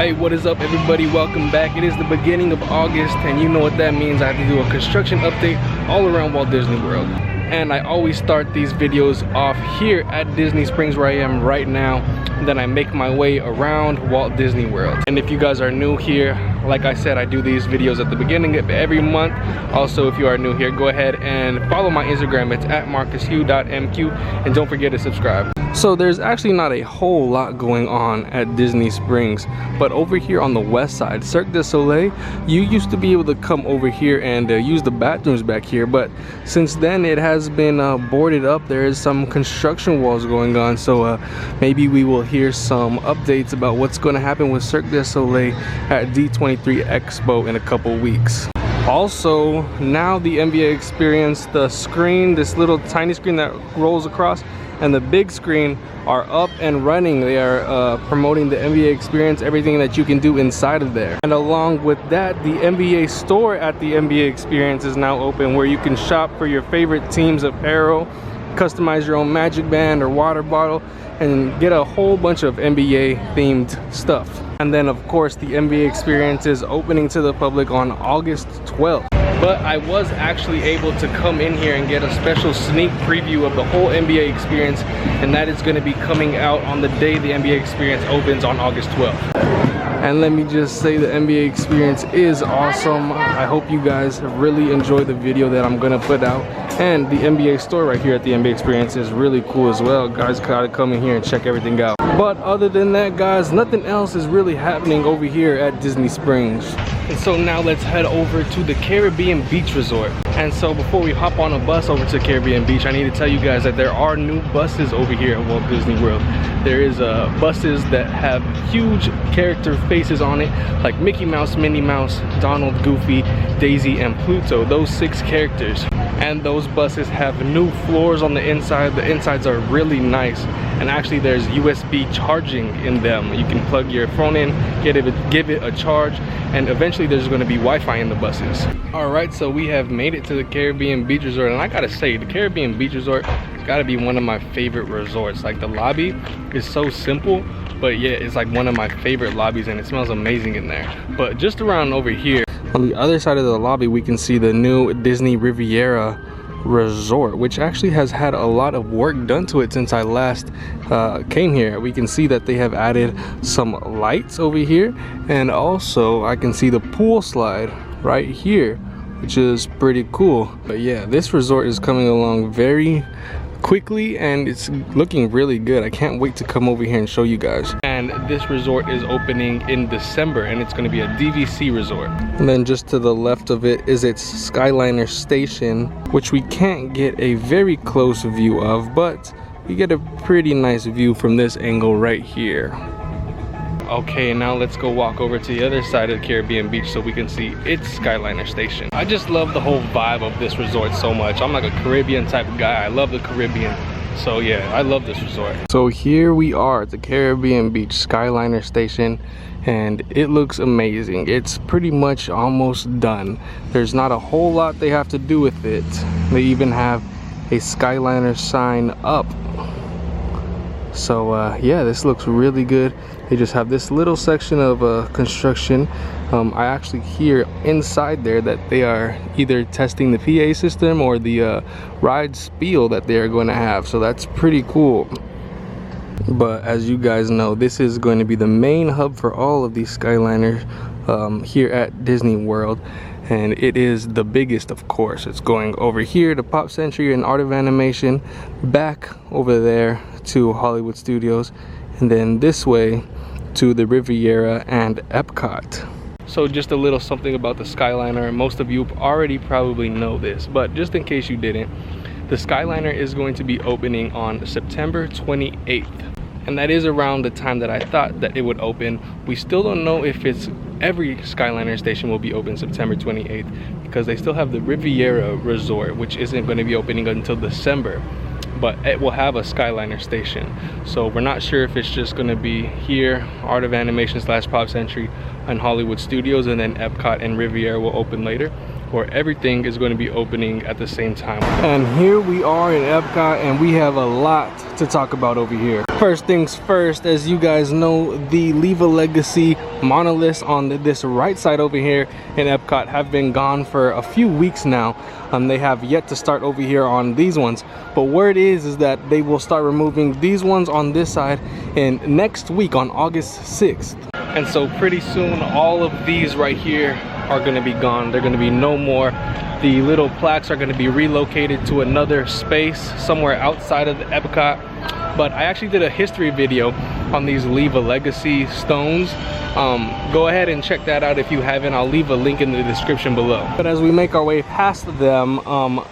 Hey, what is up everybody? Welcome back. It is the beginning of August and you know what that means. I have to do a construction update all around Walt Disney World. And I always start these videos off here at Disney Springs where I am right now. Then I make my way around Walt Disney World. And if you guys are new here, like I said, I do these videos at the beginning of every month. Also, if you are new here, go ahead and follow my Instagram. It's at marcushugh.mq, and don't forget to subscribe. So there's actually not a whole lot going on at Disney Springs, but over here on the west side, Cirque du Soleil, you used to be able to come over here and use the bathrooms back here, but since then it has been boarded up. There is some construction walls going on, so maybe we will hear some updates about what's going to happen with Cirque du Soleil at D23 Expo in a couple weeks. Also, now the Mba Experience, the screen, this little tiny screen that rolls across, and the big screen are up and running. They are promoting the Mba Experience, everything that you can do inside of there. And along with that, the NBA store at the Mba Experience is now open, where you can shop for your favorite team's apparel, customize your own magic band or water bottle, and get a whole bunch of NBA themed stuff. And then of course the Mba Experience is opening to the public on August 12th. But I was actually able to come in here and get a special sneak preview of the whole Mba Experience, and that is going to be coming out on the day the Mba Experience opens on August 12th. And let me just say the Mba Experience is awesome. I hope you guys really enjoy the video that I'm gonna put out. And the NBA store right here at the Mba Experience is really cool as well. Guys gotta come in here and check everything out. But other than that, guys, nothing else is really happening over here at Disney Springs. And so now let's head over to the Caribbean Beach Resort. And so before we hop on a bus over to Caribbean Beach, I need to tell you guys that there are new buses over here at Walt Disney World. There is buses that have huge character faces on it, like Mickey Mouse, Minnie Mouse, Donald, Goofy, Daisy, and Pluto. Those 6 characters. And those buses have new floors on the inside. The insides are really nice. And actually there's USB charging in them. You can plug your phone in, give it a charge, and eventually there's going to be Wi-Fi in the buses. Alright, so we have made it to the Caribbean Beach Resort, and I gotta say, the Caribbean Beach Resort gotta be one of my favorite resorts. Like, the lobby is so simple, but yeah, it's like one of my favorite lobbies, and it smells amazing in there. But just around over here, on the other side of the lobby, we can see the new Disney Riviera Resort, which actually has had a lot of work done to it since I last came here. We can see that they have added some lights over here, and also I can see the pool slide right here, which is pretty cool. But yeah, this resort is coming along very quickly and it's looking really good. I can't wait to come over here and show you guys. And this resort is opening in December, and it's going to be a DVC resort. And then just to the left of it is its Skyliner Station, which we can't get a very close view of, but we get a pretty nice view from this angle right here. Okay, now let's go walk over to the other side of the Caribbean Beach so we can see its Skyliner Station. I just love the whole vibe of this resort so much. I'm like a Caribbean type of guy. I love the Caribbean. So yeah, I love this resort. So here we are at the Caribbean Beach Skyliner Station, and it looks amazing. It's pretty much almost done. There's not a whole lot they have to do with it. They even have a Skyliner sign up. So yeah, this looks really good. They just have this little section of construction. I actually hear inside there that they are either testing the PA system or the ride spiel that they are going to have. So that's pretty cool. But as you guys know, this is going to be the main hub for all of these Skyliners here at Disney World. And it is the biggest, of course. It's going over here to Pop Century and Art of Animation, back over there to Hollywood Studios, and then this way to the Riviera and Epcot. So just a little something about the Skyliner. Most of you already probably know this, but just in case you didn't, the Skyliner is going to be opening on September 28th. And that is around the time that I thought that it would open. We still don't know if it's every Skyliner station will be open September 28th, because they still have the Riviera Resort, which isn't going to be opening until December. But it will have a Skyliner station. So we're not sure if it's just going to be here, Art of Animation / Pop Century and Hollywood Studios, and then Epcot and Riviera will open later. where everything is going to be opening at the same time. And here we are in Epcot, and we have a lot to talk about over here. First things first, as you guys know, the Leave a Legacy monoliths on this right side over here in Epcot have been gone for a few weeks now. They have yet to start over here on these ones, but word is that they will start removing these ones on this side in next week on August 6th. And so pretty soon all of these right here are going to be gone. They're going to be no more. The little plaques are going to be relocated to another space somewhere outside of the Epcot. But I actually did a history video on these Leave a Legacy stones. Go ahead and check that out if you haven't. I'll leave a link in the description below. But as we make our way past them,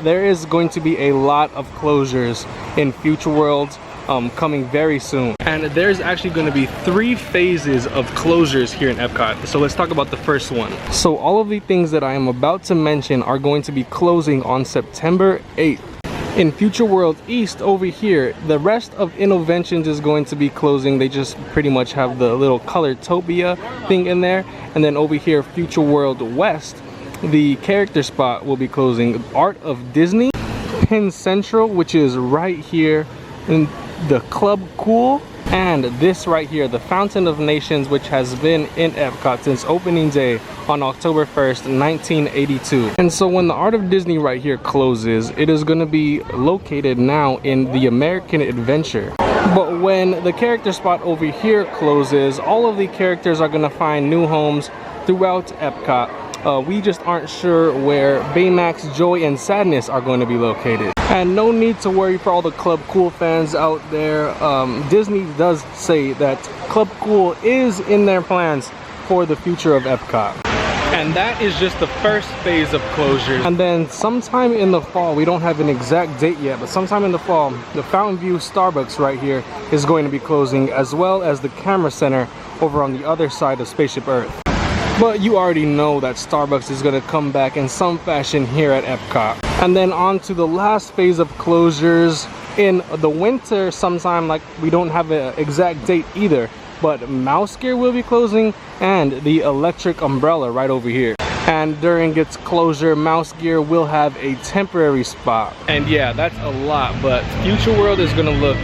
there is going to be a lot of closures in Future World coming very soon. And there's actually going to be 3 phases of closures here in Epcot. So let's talk about the first one. So all of the things that I am about to mention are going to be closing on September 8th. In Future World East over here, the rest of Innoventions is going to be closing. They just pretty much have the little Colortopia thing in there. And then over here, Future World West, the character spot will be closing. Art of Disney, Penn Central, which is right here, in the Club Cool, and this right here, the Fountain of Nations, which has been in Epcot since opening day on October 1st, 1982. And so when the Art of Disney right here closes, it is going to be located now in the American Adventure. But when the character spot over here closes, all of the characters are going to find new homes throughout Epcot. We just aren't sure where Baymax, Joy, and Sadness are going to be located. And no need to worry for all the Club Cool fans out there. Disney does say that Club Cool is in their plans for the future of Epcot. And that is just the first phase of closures. And then sometime in the fall, we don't have an exact date yet, but sometime in the fall, the Fountain View Starbucks right here is going to be closing, as well as the Camera Center over on the other side of Spaceship Earth. But you already know that Starbucks is going to come back in some fashion here at Epcot. And then on to the last phase of closures in the winter sometime, like we don't have an exact date either, but Mouse Gear will be closing, and the Electric Umbrella right over here. And during its closure, Mouse Gear will have a temporary spot. And yeah, that's a lot, but Future World is going to look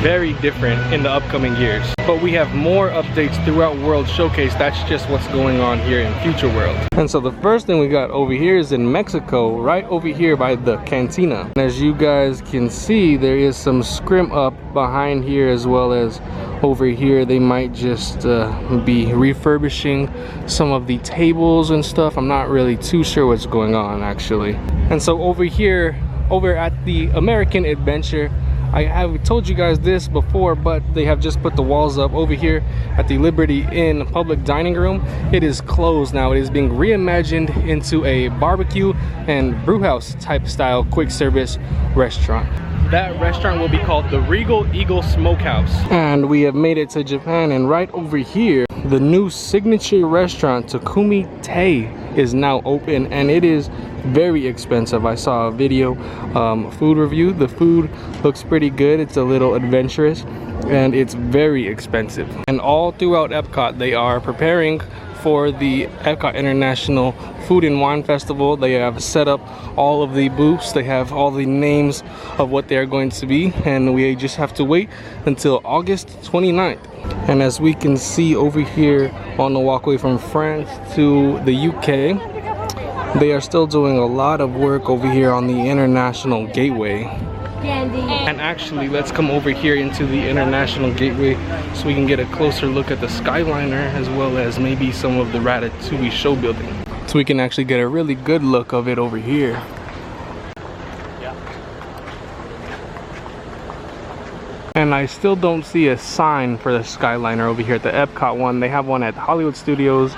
very different in the upcoming years. But we have more updates throughout World Showcase. That's just what's going on here in Future World. And so the first thing we got over here is in Mexico, right over here by the Cantina. And as you guys can see, there is some scrim up behind here, as well as over here. They might just be refurbishing some of the tables and stuff. I'm not really too sure what's going on actually. And so over here, over at the American Adventure, I have told you guys this before, but they have just put the walls up over here at the Liberty Inn public dining room. It is closed now. It is being reimagined into a barbecue and brewhouse type style quick service restaurant. That restaurant will be called the Regal Eagle Smokehouse. And we have made it to Japan, and right over here, the new signature restaurant Takumi Tei is now open, and it is very expensive. I saw a video food review. The food looks pretty good. It's a little adventurous, and it's very expensive. And all throughout Epcot, they are preparing for the Epcot International Food and Wine Festival. They have set up all of the booths. They have all the names of what they are going to be, and we just have to wait until August 29th. And as we can see over here on the walkway from France to the UK, they are still doing a lot of work over here on the International Gateway. And actually, let's come over here into the International Gateway so we can get a closer look at the Skyliner, as well as maybe some of the Ratatouille show building. So we can actually get a really good look of it over here. And I still don't see a sign for the Skyliner over here at the Epcot one. They have one at Hollywood Studios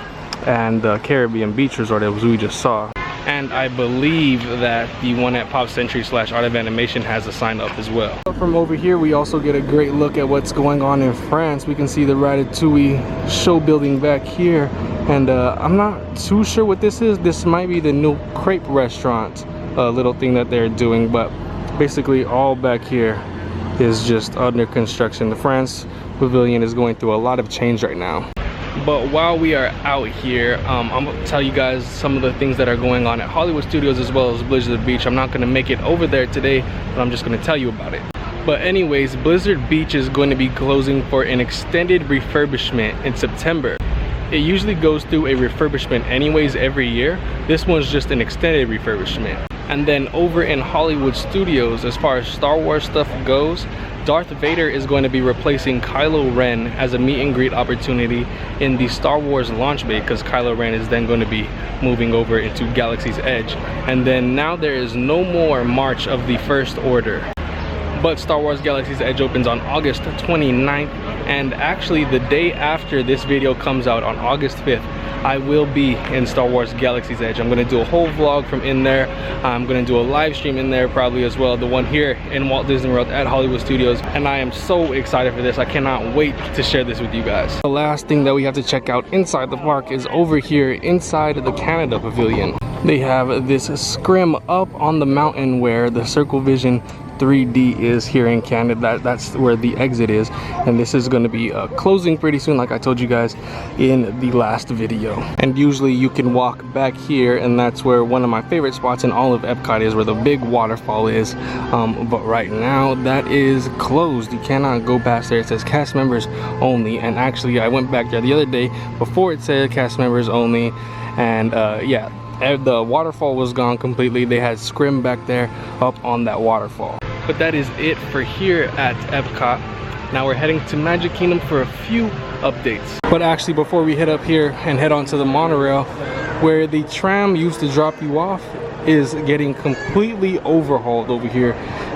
and the Caribbean Beach Resort, as we just saw. And I believe that the one at Pop Century / Art of Animation has a sign up as well. From over here, we also get a great look at what's going on in France. We can see the Ratatouille show building back here. And I'm not too sure what this is. This might be the new crepe restaurant little thing that they're doing. But basically all back here is just under construction. The France Pavilion is going through a lot of change right now. But while we are out here, I'm gonna tell you guys some of the things that are going on at Hollywood Studios as well as Blizzard Beach. I'm not gonna make it over there today, but I'm just gonna tell you about it. But anyways, Blizzard Beach is going to be closing for an extended refurbishment in September. It usually goes through a refurbishment anyways every year. This one's just an extended refurbishment. And then over in Hollywood Studios, as far as Star Wars stuff goes, Darth Vader is going to be replacing Kylo Ren as a meet and greet opportunity in the Star Wars launch bay, because Kylo Ren is then going to be moving over into Galaxy's Edge. And then now there is no more March of the First Order. But Star Wars Galaxy's Edge opens on August 29th, and actually the day after this video comes out on August 5th, I will be in Star Wars Galaxy's Edge. I'm gonna do a whole vlog from in there. I'm gonna do a live stream in there probably as well, the one here in Walt Disney World at Hollywood Studios, and I am so excited for this. I cannot wait to share this with you guys. The last thing that we have to check out inside the park is over here inside the Canada Pavilion. They have this scrim up on the mountain where the Circle Vision 3D is here in Canada. That's where the exit is, and this is going to be closing pretty soon, like I told you guys in the last video. And usually you can walk back here, and that's where one of my favorite spots in all of Epcot is, where the big waterfall is. But right now that is closed. You cannot go past there. It says cast members only, and actually I went back there the other day before it said cast members only, and yeah, the waterfall was gone completely. They had scrim back there up on that waterfall. But that is it for here at Epcot. Now we're heading to Magic Kingdom for a few updates. But actually, before we head up here and head on to the monorail, where the tram used to drop you off is getting completely overhauled over here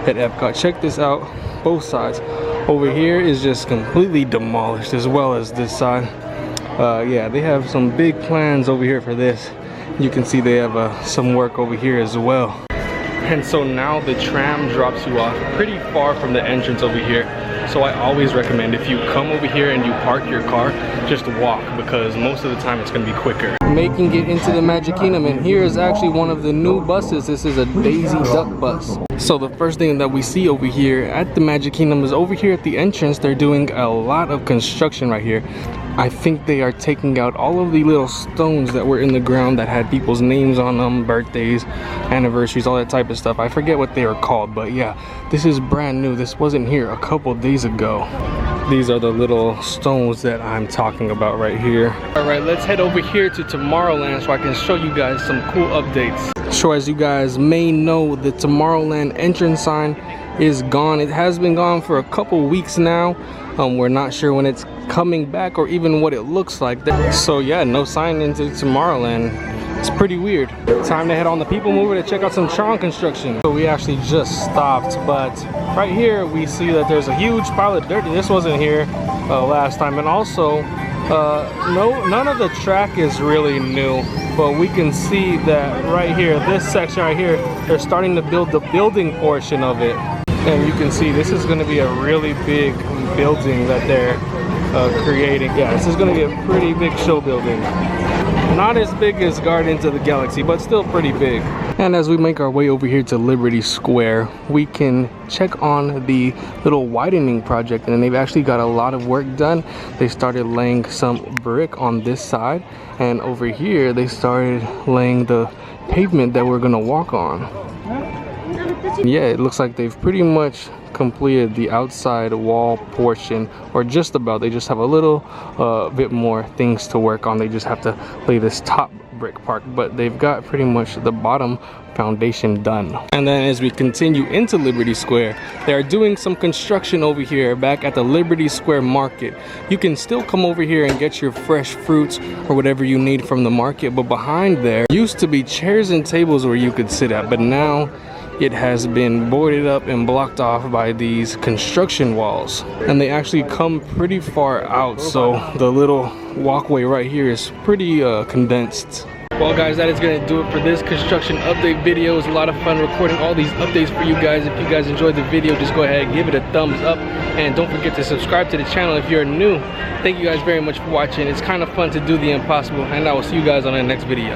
at Epcot. Check this out, both sides. Over here is just completely demolished, as well as this side. Yeah, they have some big plans over here for this. You can see they have some work over here as well. And so now the tram drops you off pretty far from the entrance over here. So I always recommend, if you come over here and you park your car, just walk, because most of the time it's going to be quicker. Making it into the Magic Kingdom, and here is actually one of the new buses. This is a Daisy Duck bus. So the first thing that we see over here at the Magic Kingdom is over here at the entrance. They're doing a lot of construction right here. I think they are taking out all of the little stones that were in the ground that had people's names on them, birthdays, anniversaries, all that type of stuff. I forget what they are called, but yeah, this is brand new. This wasn't here a couple days ago. These are the little stones that I'm talking about right here. All right, let's head over here to Tomorrowland so I can show you guys some cool updates. So as you guys may know, the Tomorrowland entrance sign is gone. It has been gone for a couple weeks now. We're not sure when it's coming back or even what it looks like. So yeah, no sign into Tomorrowland. It's pretty weird. Time to head on the People Mover to check out some Tron construction. So we actually just stopped, but right here we see that there's a huge pile of dirt. This wasn't here last time, and also none of the track is really new, but we can see that right here, this section right here, they're starting to build the building portion of it. And you can see this is going to be a really big building that they're creating. Yeah, this is going to be a pretty big show building. Not as big as Guardians of the Galaxy, but still pretty big. And as we make our way over here to Liberty Square, we can check on the little widening project, and they've actually got a lot of work done. They started laying some brick on this side, and over here they started laying the pavement that we're gonna walk on. Yeah, it looks like they've pretty much completed the outside wall portion, or just about. They just have a little bit more things to work on. They just have to lay this top brick part, but they've got pretty much the bottom foundation done. And then as we continue into Liberty Square, they are doing some construction over here back at the Liberty Square Market. You can still come over here and get your fresh fruits or whatever you need from the market, but behind there used to be chairs and tables where you could sit at, but now it has been boarded up and blocked off by these construction walls, and they actually come pretty far out, so the little walkway right here is pretty condensed. Well guys, that is going to do it for this construction update video. It was a lot of fun recording all these updates for you guys. If you guys enjoyed the video, just go ahead and give it a thumbs up, and don't forget to subscribe to the channel if you're new. Thank you guys very much for watching. It's kind of fun to do the impossible, and I will see you guys on the next video.